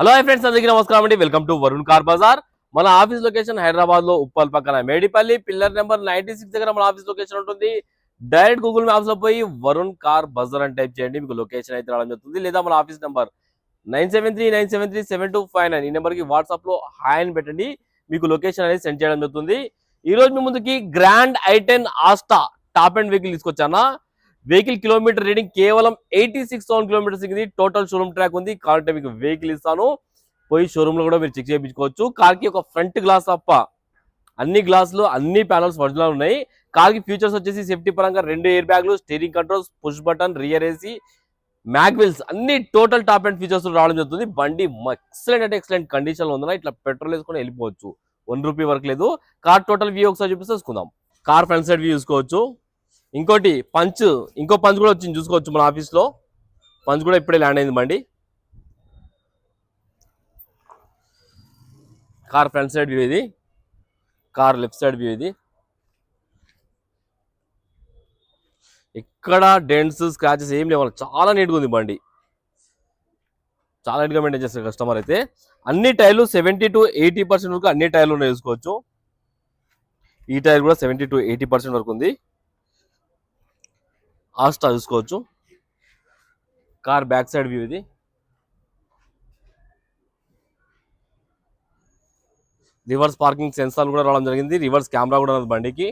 Hello hi friends, అందరికీ నమస్కారం అండి. Welcome to Varun car bazaar. మన ఆఫీస్ లొకేషన్ హైదరాబాద్ లో ఉప్పల్ పక్కన మేడిపల్లి పిల్లర్ నెంబర్ 96 దగ్గర మన ఆఫీస్ లొకేషన్ ఉంటుంది. డైరెక్ట్ గూగుల్ మ్యాప్స్ లో పోయి వరుణ్ కార్ బజార్ అని టైప్ చేయండి, మీకు లొకేషన్ అయితే రావడం జరుగుతుంది. లేదా మన ఆఫీస్ నెంబర్ 9739737259 ఈ నెంబర్ కి వాట్సాప్ లో హాయ్ అని పెట్టండి, మీకు లొకేషన్ అనేది సెండ్ చేయడం జరుగుతుంది. ఈ రోజు మీ ముందుకి grand i10 Asta top and vehicle తీసుకొచ్చానా. వెహికల్ కిలోమీటర్ రీడింగ్ కేవలం 86,000 కిలోమీటర్స్ ఇది. టోటల్ షోరూమ్ ట్రాక్ ఉంది. కాబట్టి మీకు వెహికల్ ఇస్తాను, పోయి షోరూమ్ లో కూడా మీరు చెక్ చేయించుకోవచ్చు. కార్ కి ఒక ఫ్రంట్ గ్లాస్ తప్ప అన్ని గ్లాసులు అన్ని ప్యానల్స్ ఒరిజినల్ ఉన్నాయి. కార్ కి ఫీచర్స్ వచ్చేసి సేఫ్టీ పరంగా 2 ఎయిర్ బ్యాగ్లు, steering controls, push button, rear AC, mag wheels అన్ని టోటల్ టాప్ అండ్ ఫీచర్స్ రావడం జరుగుతుంది. బండి ఎక్సలెంట్ అంటే ఎక్సలెంట్ కండిషన్ లో ఉందా. ఇట్లా పెట్రోల్ వేసుకొని వెళ్ళిపోవచ్చు, 1 రూపీ వరకు లేదు. కార్ టోటల్ వ్యూ ఒకసారి చూపిస్తే చూసుకుందాం. కార్ ఫ్రంట్ సైడ్ వ్యూ చూసుకోవచ్చు. ఇంకోటి ఇంకో పంచ్ కూడా వచ్చింది చూసుకోవచ్చు. మన ఆఫీస్ లో పంచ్ కూడా ఇప్పుడే ల్యాండ్ అయింది బండి. కార్ ఫ్రంట్ సైడ్ వ్యూ ఇది, కార్ లెఫ్ట్ సైడ్ వ్యూ ఇది. ఇక్కడ డెంట్స్ స్క్రాచెస్ ఏం లేవు, చాలా నీట్గా ఉంది బండి. చాలా నీట్గా మెయింటైన్ చేస్తారు కస్టమర్ అయితే. అన్ని టైర్లు 70 to 80% వరకు అన్ని టైర్లు ఉన్నాయి చూసుకోవచ్చు. ఈ టైర్ కూడా 70 to 80% వరకు ఉంది. ఆస్టా చూసుకోవచ్చు. కార్ బ్యాక్ సైడ్ వ్యూ ఇది. రివర్స్ పార్కింగ్ సెన్సార్ కూడా రావడం జరిగింది. రివర్స్ కెమెరా కూడా ఉంది బండికి.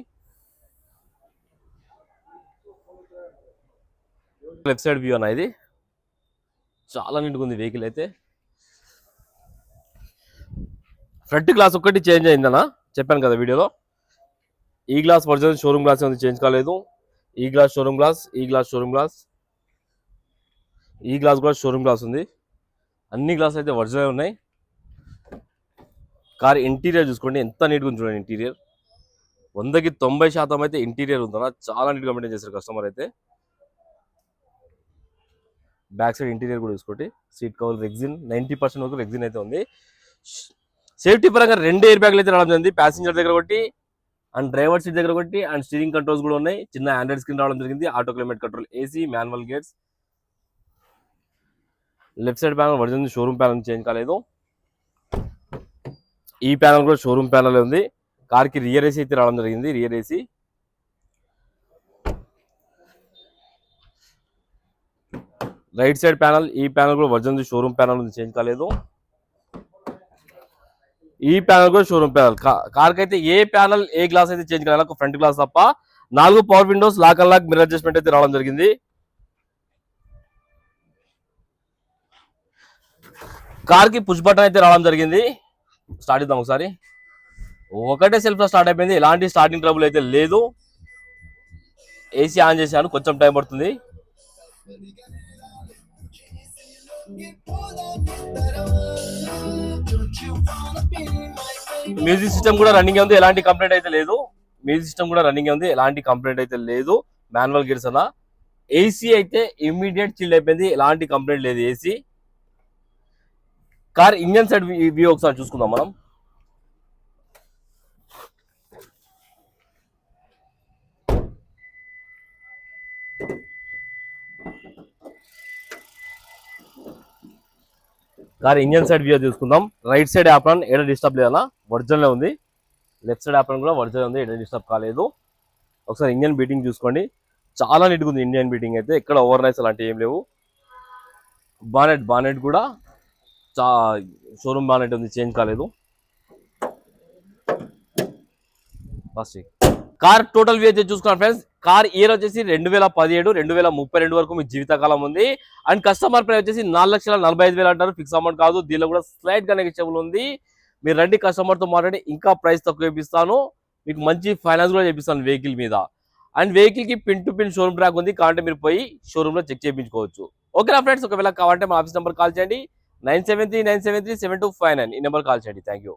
లెఫ్ట్ సైడ్ వ్యూ అన్న ఇది. చాలా నీట్గా ఉంది వెహికల్ అయితే. ఫ్రంట్ గ్లాస్ ఒక్కటి చేంజ్ అయిందన్న, చెప్పాను కదా వీడియోలో. ఈ గ్లాస్ ఒరిజినల్ షోరూమ్ గ్లాస్ ఉంది, చేంజ్ కాలేదు. ఈ గ్లాస్ షోరూమ్ గ్లాస్, ఈ గ్లాస్ షోరూమ్ గ్లాస్, ఈ గ్లాస్ కూడా షోరూమ్ గ్లాస్ ఉంది. అన్ని గ్లాస్ అయితే ఒరిజినల్ ఉన్నాయి. కార్ ఇంటీరియర్ చూసుకోండి, ఎంత నీట్గా ఉంది చూడండి. ఇంటీరియర్ 100కి 90% అయితే ఇంటీరియర్ ఉందన్న. చాలా నీట్గా మెయింటైన్ చేస్తారు కస్టమర్ అయితే. బ్యాక్ సైడ్ ఇంటీరియర్ కూడా చూసుకోండి. సీట్ కవర్ రెగ్జిన్ 90% వరకు రెగ్జిన్ అయితే ఉంది. సేఫ్టీ పరంగా 2 ఎయిర్ బ్యాగ్లు అయితే రావడం జరిగింది. ప్యాసింజర్ దగ్గర ఒకటి అండ్ డ్రైవర్ సీట్ దగ్గర ఒకటి అండ్ స్టీరింగ్ కంట్రోల్స్ కూడా ఉన్నాయి. చిన్న ఆండ్రాయిడ్ స్క్రీన్ రావడం జరిగింది. Auto climate control, AC, manual gears. Left side panel original showroom panel change కాలేదు. ఈ ప్యానల్ కూడా షోరూమ్ ప్యానల్ ఉంది. కార్ కి రియర్ ఏసీ అయితే రావడం జరిగింది. Rear AC. Right side panel, ఈ ప్యానల్ కూడా ఒరిజినల్ షోరూమ్ ప్యానల్ ఉంది, చేంజ్ కాలేదు. ఈ ప్యానల్ కూడా షోరూమ్ ప్యానల్. కార్ కి అయితే ఏ ప్యానల్ ఏ గ్లాస్ అయితే చేంజ్ కాలేదు, ఫ్రంట్ గ్లాస్ తప్ప. 4 power windows, lock and lock mirror adjustment అయితే రావడం జరిగింది. కార్ కి పుష్ బటన్ అయితే రావడం జరిగింది. స్టార్ట్ చేద్దాం ఒకసారి. ఒకటే సెల్ఫ్ లో స్టార్ట్ అయిపోయింది, ఎలాంటి స్టార్టింగ్ ట్రబుల్ అయితే లేదు. ఏసీ ఆన్ చేశాను, కొంచెం టైం పడుతుంది. మ్యూజిక్ సిస్టమ్ కూడా రన్నింగ్ ఉంది, ఎలాంటి కంప్లైంట్ అయితే లేదు. మ్యూజిక్ సిస్టమ్ కూడా రన్నింగ్ ఉంది, ఎలాంటి కంప్లైంట్ అయితే లేదు. మాన్యువల్ గేర్స్ అన్న. ఏసీ అయితే ఇమ్మీడియట్ చిల్ అయిపోయింది, ఎలాంటి కంప్లైంట్ లేదు AC. Car engine side view ఒకసారి చూసుకుందాం మనం. కార్ ఇంజన్ సైడ్ వ్యూ చూసుకుందాం. రైట్ సైడ్ యాప్రాన్ ఏడ డిస్టర్బ్ లేదన్నా, ఒరిజినల్ ఉంది. లెఫ్ట్ సైడ్ యాప్రాన్ కూడా ఒరిజినల్ ఉంది, ఏడ డిస్టర్బ్ కాలేదు. ఒకసారి ఇంజన్ బీటింగ్ చూసుకోండి, చాలా నీట్గా ఉంది ఇంజన్ బీటింగ్ అయితే. ఎక్కడ ఓవర్ నైస్ అలాంటివి ఏం లేవు. బానెట్ కూడా షోరూమ్ బానెట్ ఉంది, చేంజ్ కాలేదు. కార్ టోటల్ వ్యూ అయితే చూసుకున్నాను ఫ్రెండ్స్. కార్ ఇయర్ వచ్చేసి 2017, 2032 వరకు మీ జీవితకాలం ఉంది. అండ్ కస్టమర్ ప్రైస్ వచ్చేసి 4,45,000 అంటారు, ఫిక్స్ అమౌంట్ కాదు. దీనిలో కూడా స్లైట్ గా నెగోషియబుల్ ఉంది. మీరు రండి, కస్టమర్ తో మాట్లాడి ఇంకా ప్రైస్ తక్కువ చేపిస్తాను, మీకు మంచి ఫైనాన్స్ కూడా చేపిస్తాను వెహికల్ మీద. అండ్ వెహికల్ కి pin to pin showroom track ఉంది, కాబట్టి మీరు పోయి షోరూమ్ లో చెక్ చేయించుకోవచ్చు. ఓకేనా ఫ్రెండ్స్, ఒకవేళ కావాలంటే మా ఆఫీస్ నెంబర్ కాల్ చేయండి. 9739737259 ఈ నెంబర్ కాల్ చేయండి. Thank you.